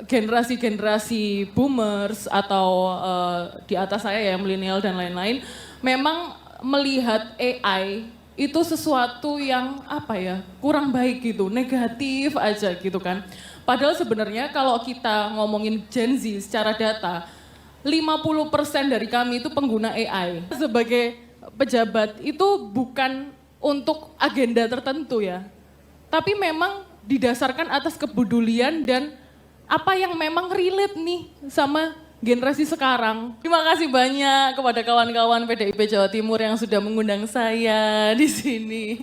generasi-generasi boomers atau di atas saya ya milenial dan lain-lain memang melihat AI itu sesuatu yang apa ya kurang baik gitu, negatif aja gitu kan. Padahal sebenarnya kalau kita ngomongin Gen Z secara data, 50% dari kami itu pengguna AI. Sebagai pejabat itu bukan untuk agenda tertentu ya, tapi memang didasarkan atas kepedulian dan apa yang memang relate nih sama generasi sekarang. Terima kasih banyak kepada kawan-kawan PDIP Jawa Timur yang sudah mengundang saya di sini.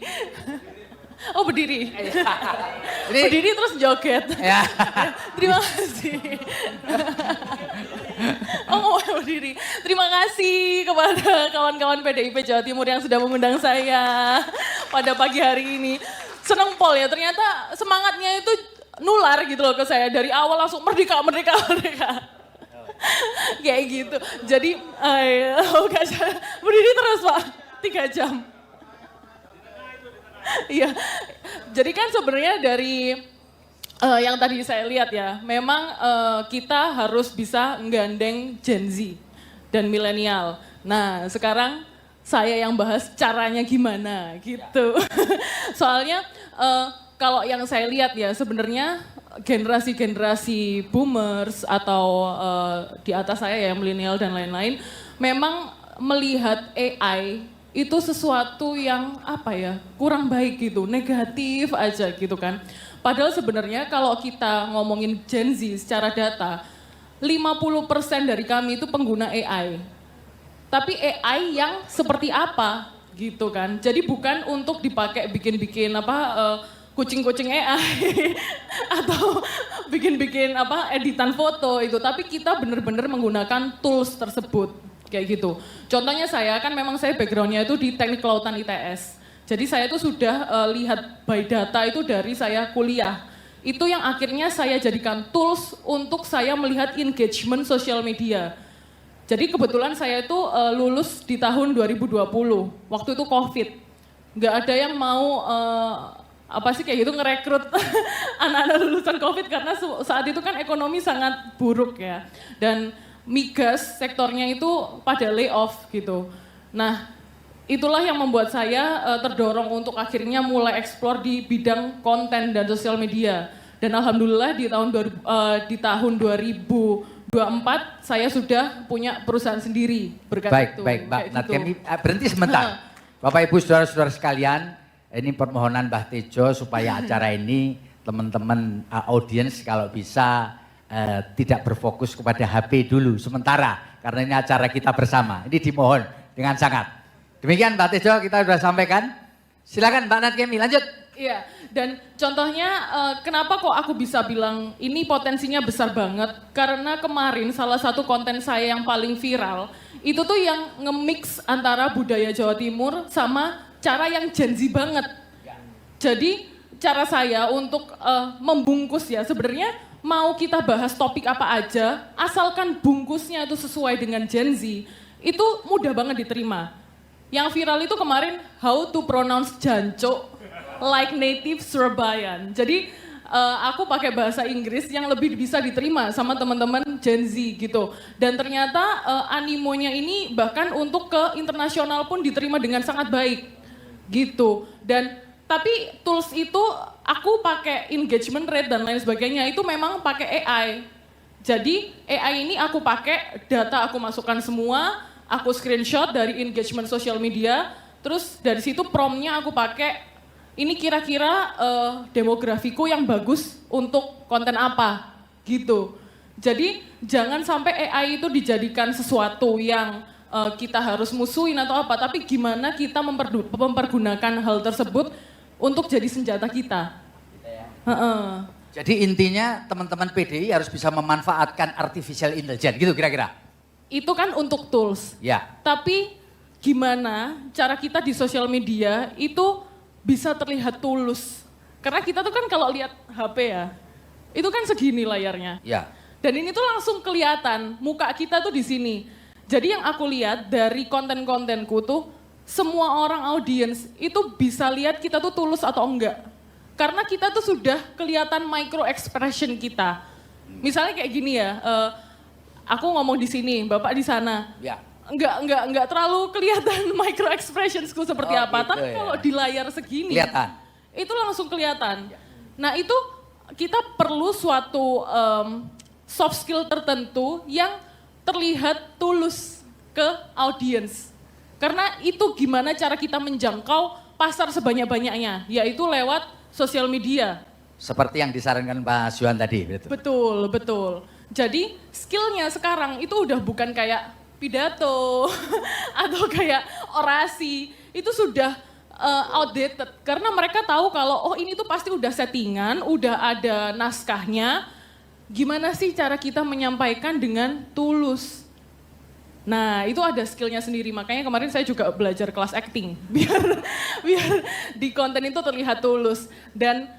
Oh berdiri. Berdiri terus joget. Ya. Terima kasih. Oh berdiri. Terima kasih kepada kawan-kawan PDIP Jawa Timur yang sudah mengundang saya pada pagi hari ini. Senang Pol ya, ternyata semangatnya itu nular gitu loh ke saya. Dari awal langsung merdeka, merdeka, merdeka. Kayak gitu. Jadi, berdiri terus Pak, 3 jam. Iya, jadi kan sebenarnya dari yang tadi saya lihat ya, memang kita harus bisa menggandeng Gen Z dan milenial. Nah sekarang saya yang bahas caranya gimana gitu. Soalnya kalau yang saya lihat ya sebenarnya generasi-generasi boomers atau di atas saya ya milenial dan lain-lain memang melihat AI itu sesuatu yang apa ya kurang baik gitu, negatif aja gitu kan. Padahal sebenarnya kalau kita ngomongin Gen Z secara data, 50% dari kami itu pengguna AI. Tapi AI yang seperti apa gitu kan. Jadi bukan untuk dipakai bikin-bikin apa kucing-kucing AI atau bikin-bikin apa editan foto itu, tapi kita benar-benar menggunakan tools tersebut kayak gitu. Contohnya saya kan memang saya backgroundnya itu di teknik kelautan ITS. Jadi saya itu sudah lihat by data itu dari saya kuliah. Itu yang akhirnya saya jadikan tools untuk saya melihat engagement sosial media. Jadi kebetulan saya itu lulus di tahun 2020, waktu itu COVID. Nggak ada yang mau apa sih kayak gitu ngerekrut anak-anak lulusan COVID karena saat itu kan ekonomi sangat buruk ya. Dan migas sektornya itu pada layoff gitu. Nah itulah yang membuat saya terdorong untuk akhirnya mulai eksplor di bidang konten dan sosial media. Dan alhamdulillah di tahun 2024 saya sudah punya perusahaan sendiri berkat itu. Baik, Mbak Natkem, berhenti sebentar. Bapak Ibu saudara-saudara sekalian, ini permohonan Mbah Tejo supaya acara ini teman-teman audiens kalau bisa tidak berfokus kepada HP dulu sementara karena ini acara kita bersama. Ini dimohon dengan sangat. Demikian Mbak Tejo kita sudah sampaikan. Silakan Mbak Natkemi lanjut. Iya, dan contohnya kenapa kok aku bisa bilang ini potensinya besar banget karena kemarin salah satu konten saya yang paling viral itu tuh yang nge-mix antara budaya Jawa Timur sama cara yang Gen Z banget. Jadi cara saya untuk membungkus ya sebenarnya mau kita bahas topik apa aja, asalkan bungkusnya itu sesuai dengan Gen Z, itu mudah banget diterima. Yang viral itu kemarin, how to pronounce jancuk like native Surabayan. Jadi aku pakai bahasa Inggris yang lebih bisa diterima sama teman-teman Gen Z gitu. Dan ternyata animonya ini bahkan untuk ke internasional pun diterima dengan sangat baik gitu. Dan tapi tools itu aku pakai engagement rate dan lain sebagainya itu memang pakai AI. Jadi AI ini aku pakai data aku masukkan semua, aku screenshot dari engagement sosial media, terus dari situ promptnya aku pakai ini kira-kira demografiku yang bagus untuk konten apa gitu. Jadi jangan sampai AI itu dijadikan sesuatu yang kita harus musuhin atau apa, tapi gimana kita mempergunakan hal tersebut untuk jadi senjata kita. Jadi intinya teman-teman PDI harus bisa memanfaatkan artificial intelligence gitu kira-kira. Itu kan untuk tools. Ya. Tapi gimana cara kita di sosial media itu bisa terlihat tulus. Karena kita tuh kan kalau lihat HP ya, itu kan segini layarnya. Ya. Dan ini tuh langsung kelihatan muka kita tuh di sini. Jadi yang aku lihat dari konten-kontenku tuh semua orang audiens itu bisa lihat kita tuh tulus atau enggak. Karena kita tuh sudah kelihatan micro expression kita. Misalnya kayak gini ya, aku ngomong di sini, Bapak di sana. Ya. Enggak terlalu kelihatan micro expressionsku seperti apa, gitu tapi ya. kalau di layar segini Kelihatan. itu langsung kelihatan. Nah itu kita perlu suatu soft skill tertentu yang terlihat tulus ke audiens. Karena itu gimana cara kita menjangkau pasar sebanyak-banyaknya, yaitu lewat sosial media. Seperti yang disarankan Pak Zuhan tadi. Betul. Jadi skillnya sekarang itu udah bukan kayak pidato atau kayak orasi, itu sudah outdated karena mereka tahu kalau ini tuh pasti udah settingan, udah ada naskahnya. Gimana sih cara kita menyampaikan dengan tulus? Nah itu ada skillnya sendiri, makanya kemarin saya juga belajar kelas acting biar di konten itu terlihat tulus. Dan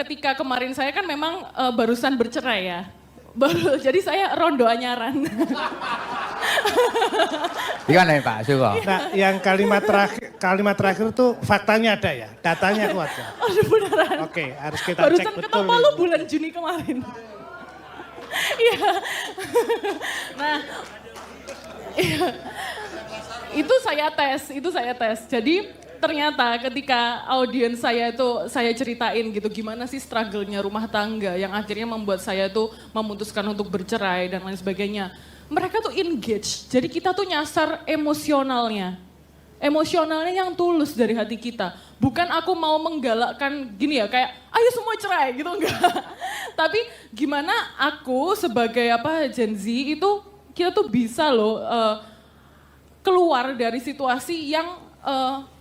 ketika kemarin saya kan memang barusan bercerai ya. Jadi saya rondo anyaran. Gimana ya Pak Suko? Nah, yang kalimat terakhir tuh faktanya ada ya, datanya kuat ya. Aduh beneran. Oke, harus kita Barusan cek betul. ketok Palu bulan Juni kemarin. Iya. Nah, iya. Itu saya tes. Jadi ternyata ketika audiens saya itu saya ceritain gitu gimana sih struggle-nya rumah tangga yang akhirnya membuat saya tuh memutuskan untuk bercerai dan lain sebagainya. Mereka tuh engage, jadi kita tuh nyasar emosionalnya. Emosionalnya yang tulus dari hati kita. Bukan aku mau menggalakkan gini ya kayak ayo semua cerai gitu enggak. Tapi gimana aku sebagai Gen Z itu kita tuh bisa loh keluar dari situasi yang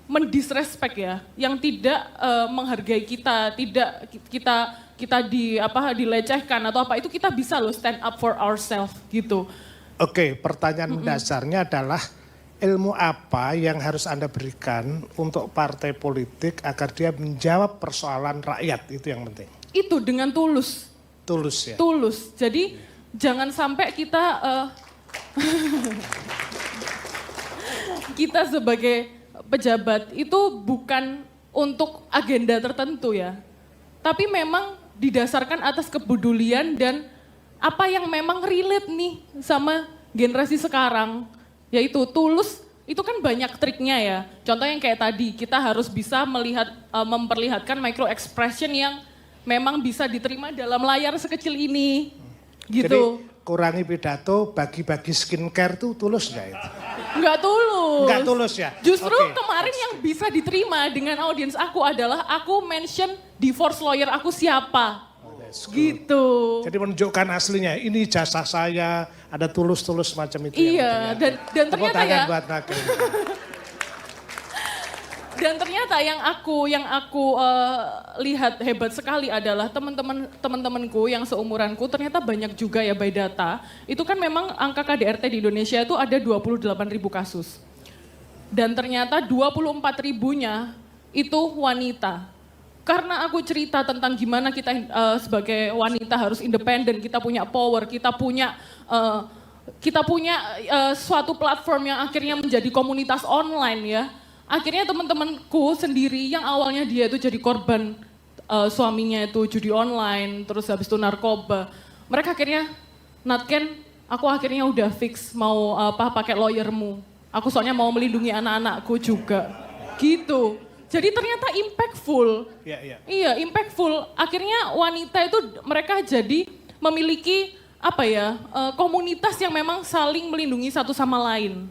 mendisrespect ya, yang tidak menghargai kita, tidak kita dilecehkan atau apa, itu kita bisa loh stand up for ourselves gitu. Oke, pertanyaan dasarnya adalah ilmu apa yang harus Anda berikan untuk partai politik agar dia menjawab persoalan rakyat, itu yang penting. Itu dengan tulus. Tulus ya? Tulus, jadi jangan sampai kita kita sebagai pejabat itu bukan untuk agenda tertentu ya. Tapi memang didasarkan atas kepedulian dan apa yang memang relate nih sama generasi sekarang. Yaitu tulus, itu kan banyak triknya ya. Contoh yang kayak tadi, kita harus bisa memperlihatkan micro expression yang memang bisa diterima dalam layar sekecil ini. Gitu. Jadi kurangi pidato, bagi-bagi skincare tuh tulus nggak itu? Nggak tulus. Nggak tulus ya? Justru Oke. kemarin yang bisa diterima dengan audiens aku adalah aku mention divorce lawyer aku siapa. Gitu. Jadi menunjukkan aslinya, ini jasa saya, ada tulus-tulus macam itu. Iya, dan Tepuk ternyata tangan ya, buat Nakel. dan ternyata yang aku lihat hebat sekali adalah teman-temanku yang seumuranku ternyata banyak juga ya by data. Itu kan memang angka KDRT di Indonesia itu ada 28.000 kasus. Dan ternyata 24.000-nya itu wanita. Karena aku cerita tentang gimana kita sebagai wanita harus independen, kita punya power, kita punya suatu platform yang akhirnya menjadi komunitas online ya. Akhirnya teman-temanku sendiri yang awalnya dia itu jadi korban suaminya itu judi online, terus habis itu narkoba. Mereka akhirnya, Natken, aku akhirnya udah fix mau pakai lawyermu. Aku soalnya mau melindungi anak-anakku juga. Gitu. Jadi ternyata impactful. Iya, impactful. Akhirnya wanita itu mereka jadi memiliki komunitas yang memang saling melindungi satu sama lain.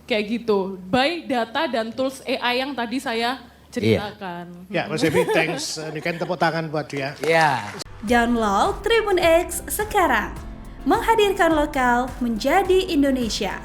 Kayak gitu. By data dan tools AI yang tadi saya ceritakan. Ya, Mas Evi, thanks. Ini kan tepuk tangan buat dia. Iya. Download Tribun X sekarang. Menghadirkan lokal menjadi Indonesia.